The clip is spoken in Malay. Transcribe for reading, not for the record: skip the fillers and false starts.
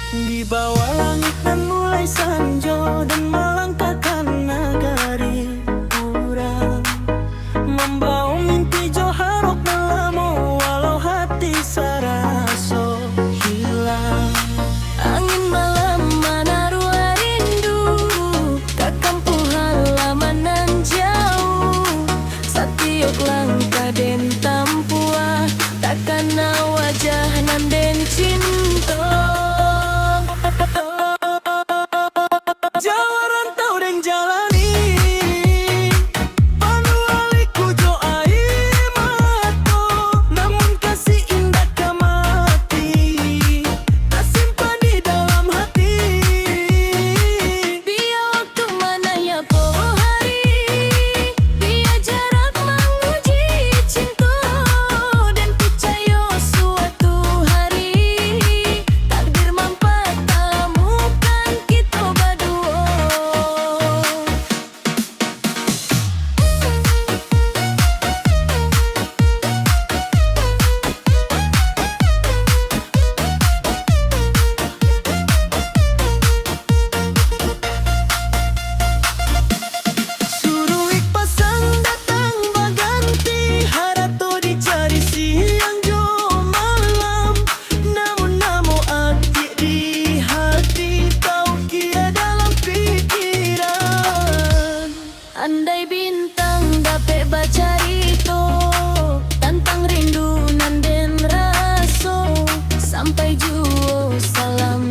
Di bawah langit dan mulai sanjo dan melangkahkan nagari urang, membawa mimpi jo harok nalamo walau hati saraso hilang. Angin malam menaruh rindu ke kampung halaman nan jauh. Setiap langkah den tampua takkan wajah nan den cinta. Jawa rantau dan jalani panualiku jo aimato, namun kasih indah kamati tak simpan di dalam hati. Biar waktu mana ya po hari, biar jarak menguji cinta, dan percaya suatu hari takdir mempertemukan kita berdua. Suruh pasang datang berganti, harato dicari siang jo malam, namun aktif di hati kau kia dalam pikiran. Andai bintang dapat baca itu tentang rindu nan den raso, sampai jua salam